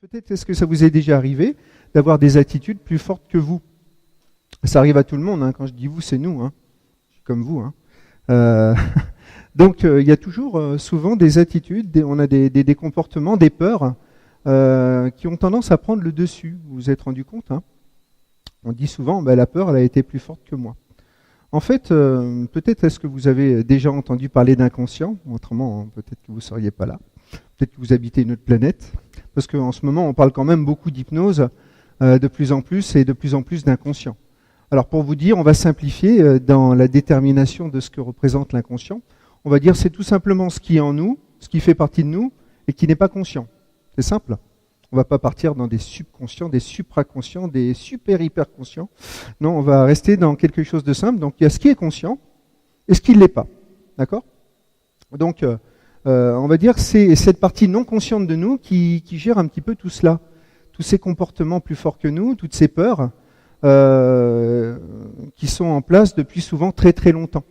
Peut-être est-ce que ça vous est déjà arrivé d'avoir des attitudes plus fortes que vous? Ça arrive à tout le monde, hein. Quand je dis vous, c'est nous, hein. Je suis comme vous, hein. Euh, donc il y a toujours souvent des attitudes, on a des comportements, des peurs qui ont tendance à prendre le dessus. Vous vous êtes rendu compte, hein? On dit souvent, la peur, elle a été plus forte que moi. En fait, peut-être est-ce que vous avez déjà entendu parler d'inconscient? Autrement, hein, peut-être que vous ne seriez pas là. Peut-être que vous habitez une autre planète. Parce qu'en ce moment, on parle quand même beaucoup d'hypnose, de plus en plus et de plus en plus d'inconscient. Alors pour vous dire, on va simplifier dans la détermination de ce que représente l'inconscient. On va dire c'est tout simplement ce qui est en nous, ce qui fait partie de nous et qui n'est pas conscient. C'est simple. On ne va pas partir dans des subconscients, des supraconscients, des super-hyper-conscients. Non, on va rester dans quelque chose de simple. Donc il y a ce qui est conscient et ce qui ne l'est pas. D'accord? Donc on va dire que c'est cette partie non consciente de nous qui gère un petit peu tout cela. Tous ces comportements plus forts que nous, toutes ces peurs qui sont en place depuis souvent très très longtemps.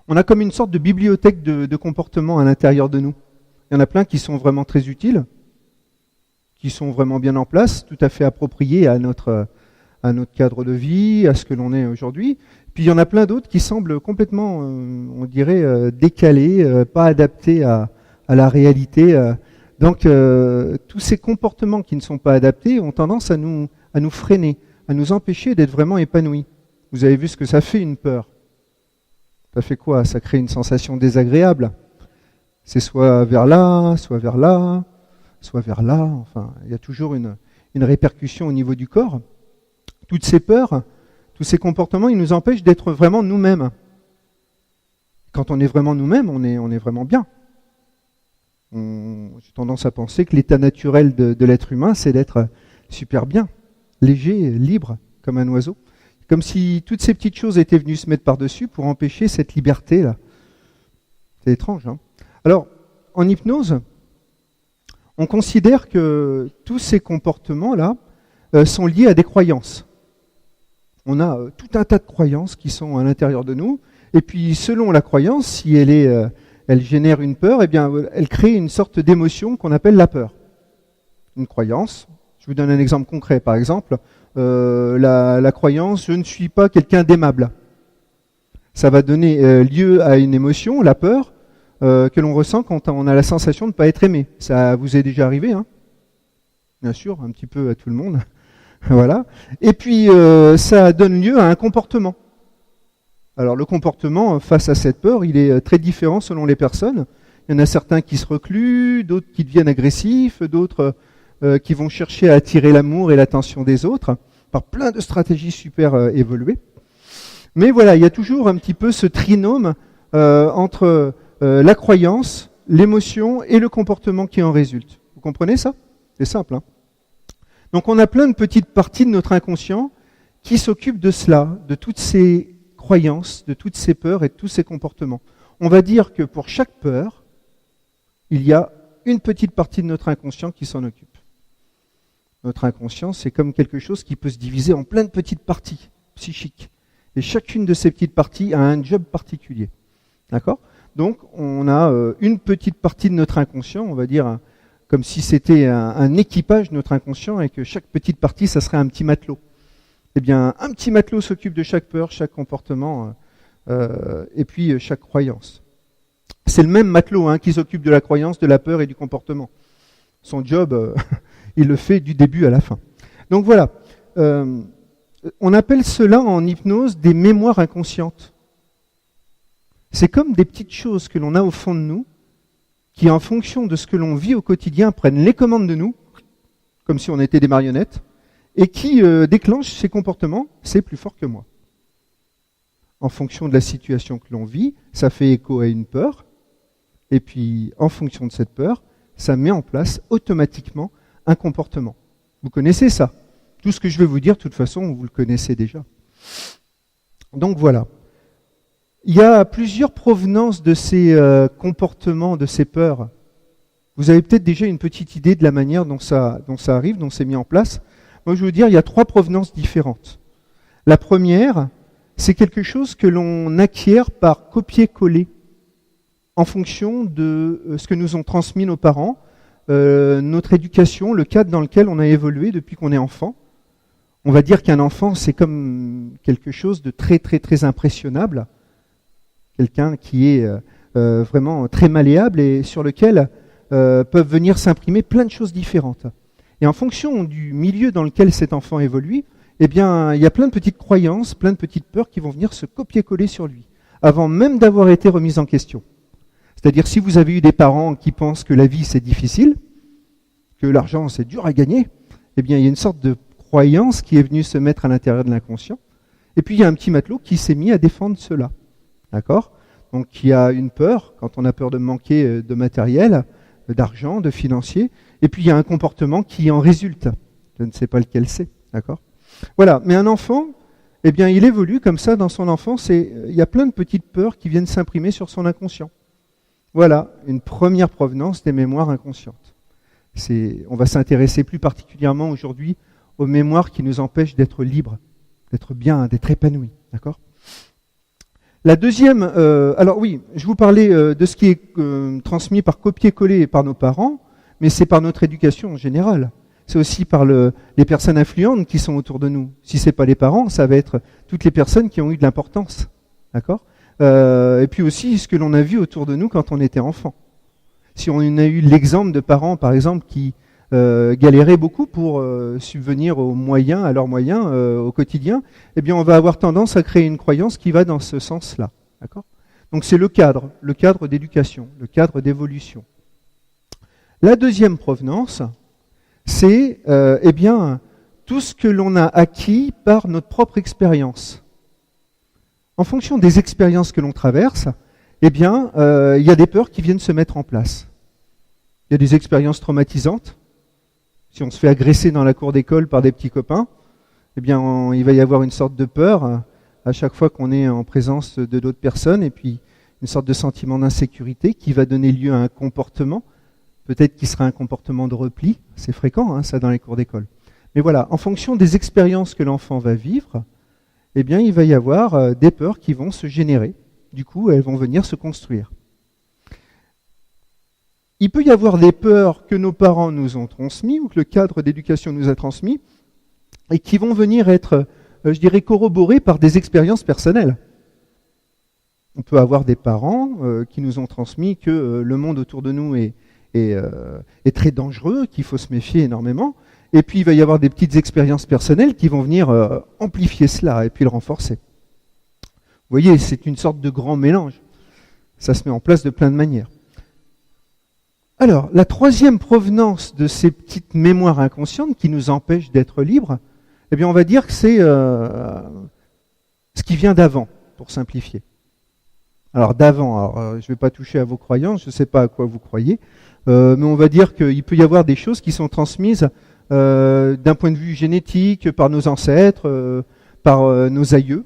On a comme une sorte de bibliothèque de comportements à l'intérieur de nous. Il y en a plein qui sont vraiment très utiles, qui sont vraiment bien en place, tout à fait appropriés à notre cadre de vie, à ce que l'on est aujourd'hui. Puis il y en a plein d'autres qui semblent complètement, on dirait, décalés, pas adaptés à la réalité. Donc tous ces comportements qui ne sont pas adaptés ont tendance à nous freiner, à nous empêcher d'être vraiment épanouis. Vous avez vu ce que ça fait, une peur. Ça fait quoi? Ça crée une sensation désagréable. C'est soit vers là, soit vers là, soit vers là. Enfin, il y a toujours une répercussion au niveau du corps. Toutes ces peurs, tous ces comportements, ils nous empêchent d'être vraiment nous-mêmes. Quand on est vraiment nous-mêmes, on est vraiment bien. J'ai tendance à penser que l'état naturel de l'être humain, c'est d'être super bien, léger, libre, comme un oiseau. Comme si toutes ces petites choses étaient venues se mettre par-dessus pour empêcher cette liberté-là. C'est étrange, hein? Alors, en hypnose, on considère que tous ces comportements-là sont liés à des croyances. On a tout un tas de croyances qui sont à l'intérieur de nous, et puis selon la croyance, si elle génère une peur, eh bien, elle crée une sorte d'émotion qu'on appelle la peur. Une croyance. Je vous donne un exemple concret. Par exemple, la croyance « je ne suis pas quelqu'un d'aimable ». Ça va donner lieu à une émotion, la peur, que l'on ressent quand on a la sensation de ne pas être aimé. Ça vous est déjà arrivé, hein? Bien sûr, un petit peu à tout le monde. Voilà. Et puis, ça donne lieu à un comportement. Alors le comportement face à cette peur, il est très différent selon les personnes. Il y en a certains qui se recluent, d'autres qui deviennent agressifs, d'autres qui vont chercher à attirer l'amour et l'attention des autres par plein de stratégies super évoluées. Mais voilà, il y a toujours un petit peu ce trinôme entre la croyance, l'émotion et le comportement qui en résulte. Vous comprenez ça? C'est simple, hein? Donc on a plein de petites parties de notre inconscient qui s'occupent de cela, de toutes ces croyances, de toutes ces peurs et de tous ces comportements. On va dire que pour chaque peur, il y a une petite partie de notre inconscient qui s'en occupe. Notre inconscient, c'est comme quelque chose qui peut se diviser en plein de petites parties psychiques. Et chacune de ces petites parties a un job particulier. D'accord? Donc on a une petite partie de notre inconscient, on va dire comme si c'était un équipage de notre inconscient et que chaque petite partie, ça serait un petit matelot. Eh bien, un petit matelot s'occupe de chaque peur, chaque comportement et puis chaque croyance. C'est le même matelot, hein, qui s'occupe de la croyance, de la peur et du comportement. Son job, il le fait du début à la fin. Donc voilà, on appelle cela en hypnose des mémoires inconscientes. C'est comme des petites choses que l'on a au fond de nous, qui en fonction de ce que l'on vit au quotidien prennent les commandes de nous, comme si on était des marionnettes, et qui déclenchent ces comportements, c'est plus fort que moi. En fonction de la situation que l'on vit, ça fait écho à une peur, et puis en fonction de cette peur, ça met en place automatiquement un comportement. Vous connaissez ça? Tout ce que je vais vous dire, de toute façon, vous le connaissez déjà. Donc voilà. Il y a plusieurs provenances de ces comportements, de ces peurs. Vous avez peut-être déjà une petite idée de la manière dont ça arrive, dont c'est mis en place. Moi, je veux dire, il y a 3 provenances différentes. La première, c'est quelque chose que l'on acquiert par copier-coller en fonction de ce que nous ont transmis nos parents, notre éducation, le cadre dans lequel on a évolué depuis qu'on est enfant. On va dire qu'un enfant, c'est comme quelque chose de très très très impressionnable, quelqu'un qui est vraiment très malléable et sur lequel peuvent venir s'imprimer plein de choses différentes. Et en fonction du milieu dans lequel cet enfant évolue, eh bien, il y a plein de petites croyances, plein de petites peurs qui vont venir se copier-coller sur lui, avant même d'avoir été remises en question. C'est-à-dire, si vous avez eu des parents qui pensent que la vie c'est difficile, que l'argent c'est dur à gagner, eh bien, il y a une sorte de croyance qui est venue se mettre à l'intérieur de l'inconscient. Et puis, il y a un petit matelot qui s'est mis à défendre cela. D'accord ? Donc, il y a une peur, quand on a peur de manquer de matériel, d'argent, de financier. Et puis, il y a un comportement qui en résulte. Je ne sais pas lequel c'est. D'accord ? Voilà. Mais un enfant, eh bien, il évolue comme ça dans son enfance et il y a plein de petites peurs qui viennent s'imprimer sur son inconscient. Voilà, une première provenance des mémoires inconscientes. On va s'intéresser plus particulièrement aujourd'hui aux mémoires qui nous empêchent d'être libres, d'être bien, d'être épanouis. D'accord ? La deuxième, alors oui, je vous parlais de ce qui est transmis par copier-coller par nos parents, mais c'est par notre éducation en général. C'est aussi par les personnes influentes qui sont autour de nous. Si ce n'est pas les parents, ça va être toutes les personnes qui ont eu de l'importance. D'accord ? Et puis aussi ce que l'on a vu autour de nous quand on était enfant. Si on a eu l'exemple de parents, par exemple, qui galéraient beaucoup pour subvenir aux moyens, à leurs moyens au quotidien, eh bien on va avoir tendance à créer une croyance qui va dans ce sens-là. D'accord ? Donc c'est le cadre d'éducation, le cadre d'évolution. La deuxième provenance, c'est eh bien tout ce que l'on a acquis par notre propre expérience. En fonction des expériences que l'on traverse, eh bien, il y a des peurs qui viennent se mettre en place. Il y a des expériences traumatisantes. Si on se fait agresser dans la cour d'école par des petits copains, eh bien, il va y avoir une sorte de peur à chaque fois qu'on est en présence de d'autres personnes, et puis une sorte de sentiment d'insécurité qui va donner lieu à un comportement, peut-être qui sera un comportement de repli. C'est fréquent, hein, ça, dans les cours d'école. Mais voilà, en fonction des expériences que l'enfant va vivre, eh bien, il va y avoir des peurs qui vont se générer. Du coup, elles vont venir se construire. Il peut y avoir des peurs que nos parents nous ont transmises ou que le cadre d'éducation nous a transmis et qui vont venir être, je dirais, corroborées par des expériences personnelles. On peut avoir des parents qui nous ont transmis que le monde autour de nous est très dangereux, qu'il faut se méfier énormément. Et puis, il va y avoir des petites expériences personnelles qui vont venir amplifier cela et puis le renforcer. Vous voyez, c'est une sorte de grand mélange. Ça se met en place de plein de manières. Alors, la troisième provenance de ces petites mémoires inconscientes qui nous empêchent d'être libres, eh bien, on va dire que c'est ce qui vient d'avant, pour simplifier. Alors, d'avant, je ne vais pas toucher à vos croyances, je ne sais pas à quoi vous croyez, mais on va dire qu'il peut y avoir des choses qui sont transmises d'un point de vue génétique, par nos ancêtres, par nos aïeux.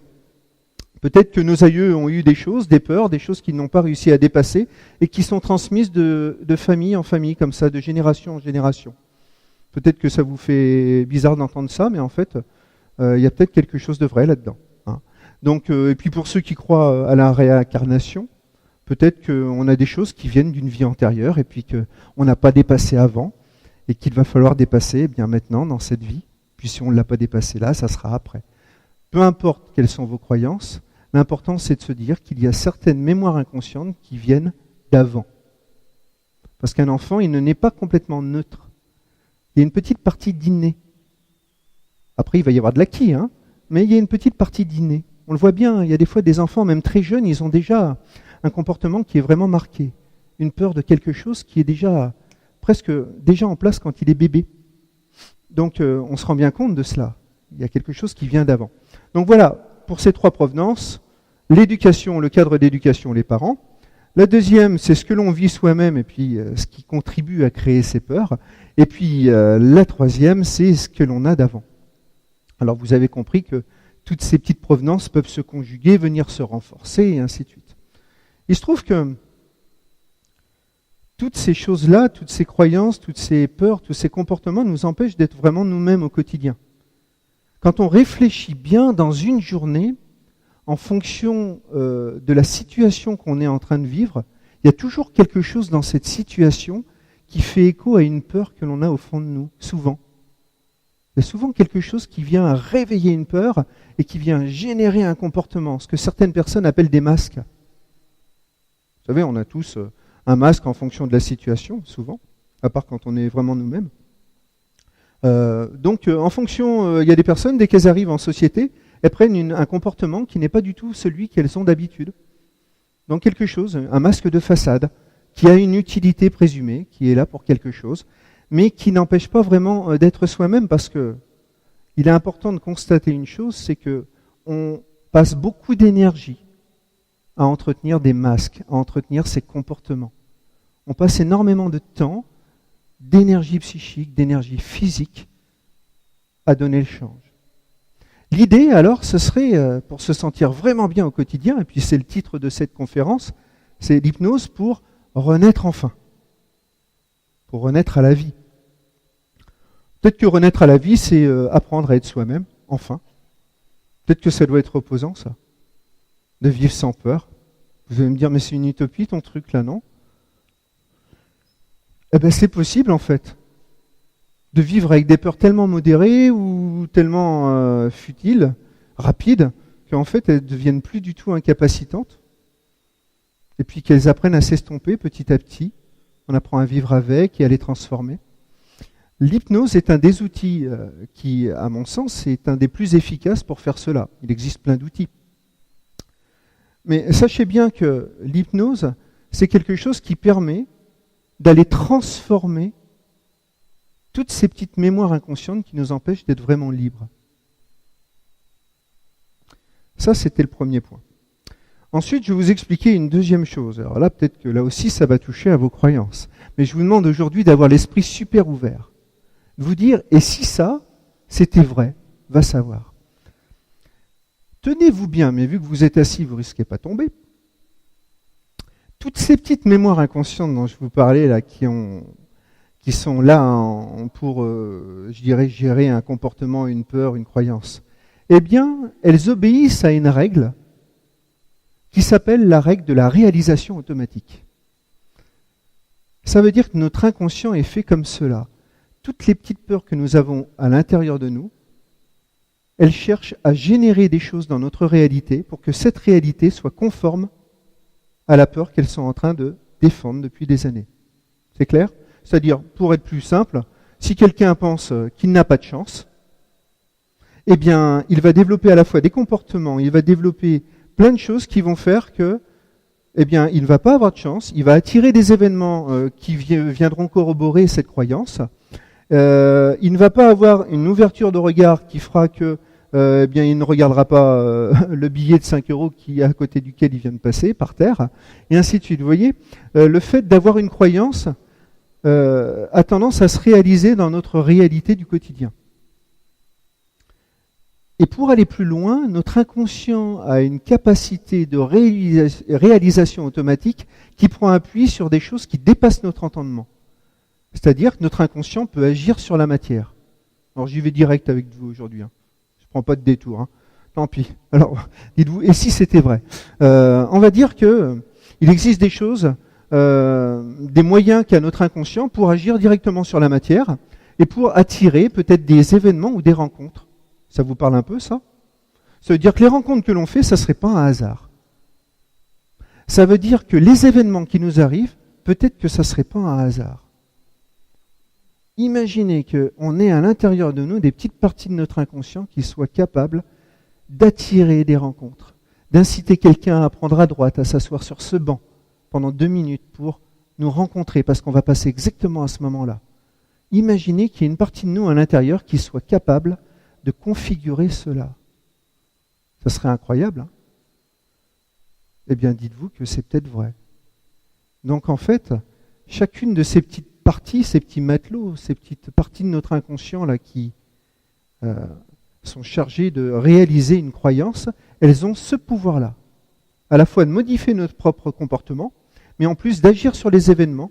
Peut-être que nos aïeux ont eu des choses, des peurs, des choses qu'ils n'ont pas réussi à dépasser et qui sont transmises de famille en famille, comme ça, de génération en génération. Peut-être que ça vous fait bizarre d'entendre ça, mais en fait, il y a peut-être quelque chose de vrai là-dedans. Hein. Donc, et puis pour ceux qui croient à la réincarnation, peut-être qu'on a des choses qui viennent d'une vie antérieure et puis qu'on n'a pas dépassé avant et qu'il va falloir dépasser eh bien maintenant dans cette vie. Puis si on ne l'a pas dépassé là, ça sera après. Peu importe quelles sont vos croyances, l'important c'est de se dire qu'il y a certaines mémoires inconscientes qui viennent d'avant. Parce qu'un enfant, il ne naît pas complètement neutre. Il y a une petite partie d'inné. Après, il va y avoir de l'acquis, hein, mais il y a une petite partie d'inné. On le voit bien, il y a des fois des enfants, même très jeunes, ils ont déjà un comportement qui est vraiment marqué. Une peur de quelque chose qui est presque déjà en place quand il est bébé. Donc on se rend bien compte de cela. Il y a quelque chose qui vient d'avant. Donc voilà, pour ces trois provenances, l'éducation, le cadre d'éducation, les parents. La deuxième, c'est ce que l'on vit soi-même et puis ce qui contribue à créer ces peurs. Et puis la troisième, c'est ce que l'on a d'avant. Alors vous avez compris que toutes ces petites provenances peuvent se conjuguer, venir se renforcer et ainsi de suite. Il se trouve que toutes ces choses-là, toutes ces croyances, toutes ces peurs, tous ces comportements nous empêchent d'être vraiment nous-mêmes au quotidien. Quand on réfléchit bien dans une journée, en fonction de la situation qu'on est en train de vivre, il y a toujours quelque chose dans cette situation qui fait écho à une peur que l'on a au fond de nous, souvent. Il y a souvent quelque chose qui vient réveiller une peur et qui vient générer un comportement, ce que certaines personnes appellent des masques. Vous savez, on a tous un masque en fonction de la situation, souvent, à part quand on est vraiment nous-mêmes. Donc, en fonction, il y a des personnes, dès qu'elles arrivent en société, elles prennent un comportement qui n'est pas du tout celui qu'elles ont d'habitude. Donc quelque chose, un masque de façade, qui a une utilité présumée, qui est là pour quelque chose, mais qui n'empêche pas vraiment d'être soi-même, parce que il est important de constater une chose, c'est que on passe beaucoup d'énergie à entretenir des masques, à entretenir ces comportements. On passe énormément de temps, d'énergie psychique, d'énergie physique, à donner le change. L'idée, alors, ce serait, pour se sentir vraiment bien au quotidien, et puis c'est le titre de cette conférence, c'est l'hypnose pour renaître enfin, pour renaître à la vie. Peut-être que renaître à la vie, c'est apprendre à être soi-même, enfin. Peut-être que ça doit être reposant, ça, de vivre sans peur. Vous allez me dire, mais c'est une utopie ton truc là, non? Eh bien, c'est possible, en fait, de vivre avec des peurs tellement modérées ou tellement futiles, rapides, qu'en fait, elles ne deviennent plus du tout incapacitantes, et puis qu'elles apprennent à s'estomper petit à petit. On apprend à vivre avec et à les transformer. L'hypnose est un des outils qui, à mon sens, est un des plus efficaces pour faire cela. Il existe plein d'outils. Mais sachez bien que l'hypnose, c'est quelque chose qui permet d'aller transformer toutes ces petites mémoires inconscientes qui nous empêchent d'être vraiment libres. Ça, c'était le premier point. Ensuite, je vais vous expliquer une deuxième chose. Alors là, peut-être que là aussi, ça va toucher à vos croyances. Mais je vous demande aujourd'hui d'avoir l'esprit super ouvert. De vous dire, et si ça, c'était vrai, va savoir. Tenez-vous bien, mais vu que vous êtes assis, vous ne risquez pas de tomber. Toutes ces petites mémoires inconscientes dont je vous parlais, là, qui sont là pour, je dirais, gérer un comportement, une peur, une croyance, eh bien, elles obéissent à une règle qui s'appelle la règle de la réalisation automatique. Ça veut dire que notre inconscient est fait comme cela. Toutes les petites peurs que nous avons à l'intérieur de nous, elles cherchent à générer des choses dans notre réalité pour que cette réalité soit conforme à la peur qu'elles sont en train de défendre depuis des années. C'est clair ? C'est-à-dire, pour être plus simple, si quelqu'un pense qu'il n'a pas de chance, eh bien, il va développer à la fois des comportements, il va développer plein de choses qui vont faire que, eh bien, il ne va pas avoir de chance, il va attirer des événements qui viendront corroborer cette croyance. Il ne va pas avoir une ouverture de regard qui fera que, eh bien, il ne regardera pas le billet de 5 € à côté duquel il vient de passer par terre, et ainsi de suite. Vous voyez, le fait d'avoir une croyance a tendance à se réaliser dans notre réalité du quotidien. Et pour aller plus loin, notre inconscient a une capacité de réalisation automatique qui prend appui sur des choses qui dépassent notre entendement. C'est-à-dire que notre inconscient peut agir sur la matière. Alors j'y vais direct avec vous aujourd'hui. Je ne prends pas de détour. Tant pis. Alors, dites-vous, et si c'était vrai? On va dire qu'il existe des choses, des moyens qu'a notre inconscient pour agir directement sur la matière et pour attirer peut-être des événements ou des rencontres. Ça vous parle un peu, ça? Ça veut dire que les rencontres que l'on fait, ça ne serait pas un hasard. Ça veut dire que les événements qui nous arrivent, peut-être que ça ne serait pas un hasard. Imaginez qu'on ait à l'intérieur de nous des petites parties de notre inconscient qui soient capables d'attirer des rencontres, d'inciter quelqu'un à prendre à droite, à s'asseoir sur ce banc pendant 2 minutes pour nous rencontrer, parce qu'on va passer exactement à ce moment-là. Imaginez qu'il y ait une partie de nous à l'intérieur qui soit capable de configurer cela. Ça serait incroyable, hein? Eh bien, dites-vous que c'est peut-être vrai. Donc, en fait, chacune de ces petites parties, ces petits matelots, ces petites parties de notre inconscient là qui sont chargées de réaliser une croyance, elles ont ce pouvoir-là, à la fois de modifier notre propre comportement, mais en plus d'agir sur les événements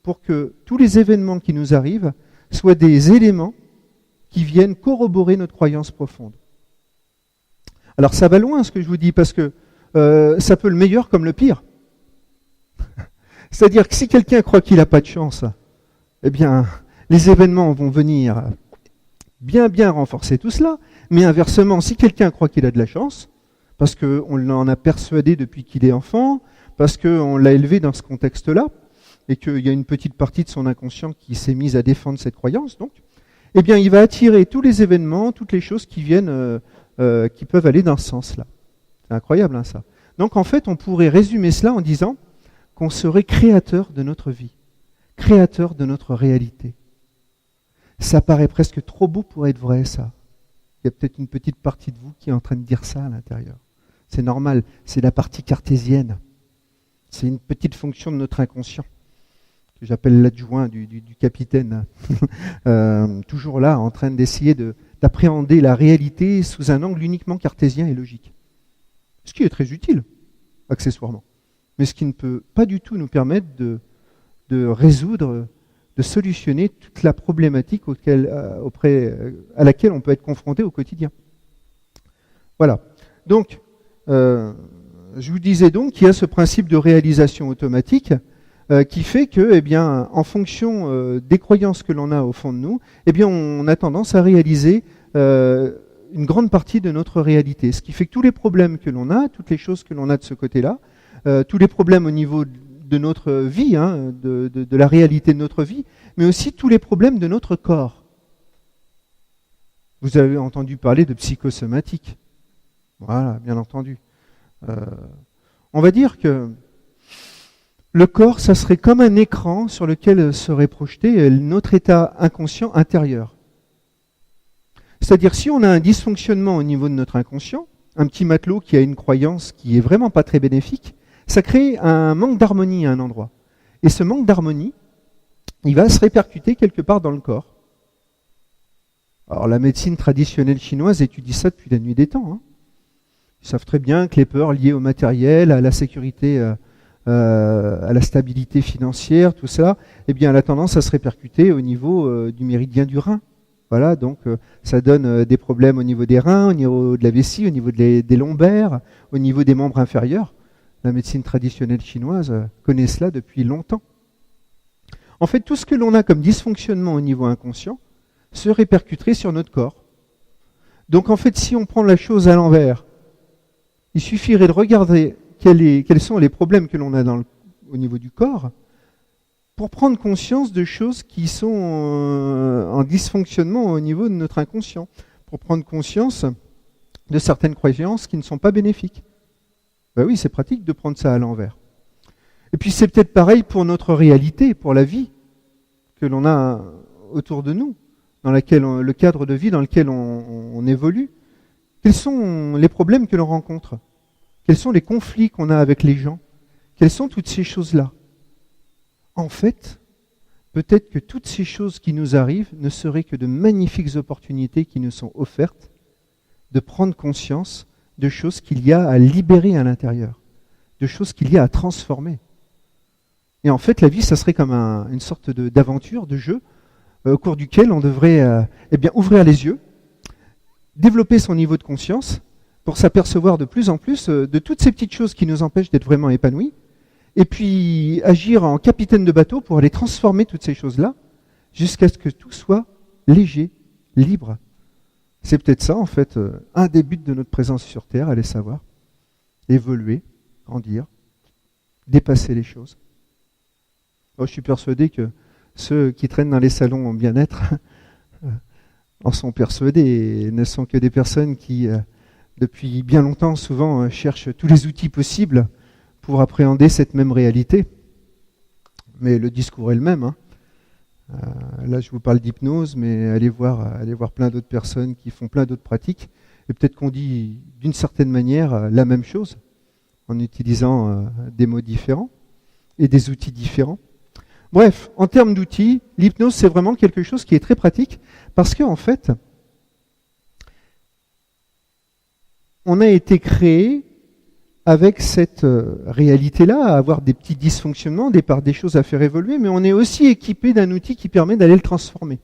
pour que tous les événements qui nous arrivent soient des éléments qui viennent corroborer notre croyance profonde. Alors ça va loin ce que je vous dis, parce que ça peut le meilleur comme le pire. C'est-à-dire que si quelqu'un croit qu'il n'a pas de chance, eh bien, les événements vont venir bien renforcer tout cela. Mais inversement, si quelqu'un croit qu'il a de la chance, parce qu'on l'en a persuadé depuis qu'il est enfant, parce qu'on l'a élevé dans ce contexte-là, et qu'il y a une petite partie de son inconscient qui s'est mise à défendre cette croyance, donc, eh bien, il va attirer tous les événements, toutes les choses qui viennent, qui peuvent aller dans ce sens-là. C'est incroyable, hein, ça. Donc, en fait, on pourrait résumer cela en disant qu'on serait créateur de notre vie, créateur de notre réalité. Ça paraît presque trop beau pour être vrai, ça. Il y a peut-être une petite partie de vous qui est en train de dire ça à l'intérieur. C'est normal, c'est la partie cartésienne. C'est une petite fonction de notre inconscient, que j'appelle l'adjoint du capitaine. Toujours là, en train d'essayer d'appréhender la réalité sous un angle uniquement cartésien et logique. Ce qui est très utile, accessoirement. Mais ce qui ne peut pas du tout nous permettre de résoudre, de solutionner toute la problématique à laquelle on peut être confronté au quotidien. Voilà. Donc, je vous disais donc qu'il y a ce principe de réalisation automatique qui fait que, eh bien, en fonction des croyances que l'on a au fond de nous, eh bien, on a tendance à réaliser une grande partie de notre réalité. Ce qui fait que tous les problèmes que l'on a, toutes les choses que l'on a de ce côté-là, tous les problèmes au niveau de notre vie, hein, de la réalité de notre vie, mais aussi tous les problèmes de notre corps. Vous avez entendu parler de psychosomatique. Voilà, bien entendu. On va dire que le corps, ça serait comme un écran sur lequel serait projeté notre état inconscient intérieur. C'est-à-dire, si on a un dysfonctionnement au niveau de notre inconscient, un petit matelot qui a une croyance qui est vraiment pas très bénéfique, ça crée un manque d'harmonie à un endroit. Et ce manque d'harmonie, il va se répercuter quelque part dans le corps. Alors la médecine traditionnelle chinoise étudie ça depuis la nuit des temps. Hein. Ils savent très bien que les peurs liées au matériel, à la sécurité, à la stabilité financière, tout ça, eh bien, elle a tendance à se répercuter au niveau du méridien du rein. Voilà, donc ça donne des problèmes au niveau des reins, au niveau de la vessie, au niveau des lombaires, au niveau des membres inférieurs. La médecine traditionnelle chinoise connaît cela depuis longtemps. En fait, tout ce que l'on a comme dysfonctionnement au niveau inconscient se répercuterait sur notre corps. Donc en fait, si on prend la chose à l'envers, il suffirait de regarder quels sont les problèmes que l'on a au niveau du corps pour prendre conscience de choses qui sont en dysfonctionnement au niveau de notre inconscient, pour prendre conscience de certaines croyances qui ne sont pas bénéfiques. Ben oui, c'est pratique de prendre ça à l'envers. Et puis c'est peut-être pareil pour notre réalité, pour la vie que l'on a autour de nous, dans le cadre de vie dans lequel on évolue. Quels sont les problèmes que l'on rencontre? Quels sont les conflits qu'on a avec les gens? Quelles sont toutes ces choses-là? En fait, peut-être que toutes ces choses qui nous arrivent ne seraient que de magnifiques opportunités qui nous sont offertes de prendre conscience de choses qu'il y a à libérer à l'intérieur, de choses qu'il y a à transformer. Et en fait, la vie, ça serait comme une sorte d'aventure, de jeu, au cours duquel on devrait ouvrir les yeux, développer son niveau de conscience pour s'apercevoir de plus en plus de toutes ces petites choses qui nous empêchent d'être vraiment épanouis, et puis agir en capitaine de bateau pour aller transformer toutes ces choses-là, jusqu'à ce que tout soit léger, libre. C'est peut-être ça, en fait, un des buts de notre présence sur Terre, allez savoir. Évoluer, grandir, dépasser les choses. Je suis persuadé que ceux qui traînent dans les salons en bien-être en sont persuadés et ne sont que des personnes qui, depuis bien longtemps, souvent, cherchent tous les outils possibles pour appréhender cette même réalité. Mais le discours est le même. Hein. Là, je vous parle d'hypnose, mais allez voir plein d'autres personnes qui font plein d'autres pratiques. Et peut-être qu'on dit d'une certaine manière la même chose, en utilisant des mots différents et des outils différents. Bref, en termes d'outils, l'hypnose, c'est vraiment quelque chose qui est très pratique, parce qu'en fait, on a été créé avec cette réalité-là, à avoir des petits dysfonctionnements, des choses à faire évoluer, mais on est aussi équipé d'un outil qui permet d'aller le transformer.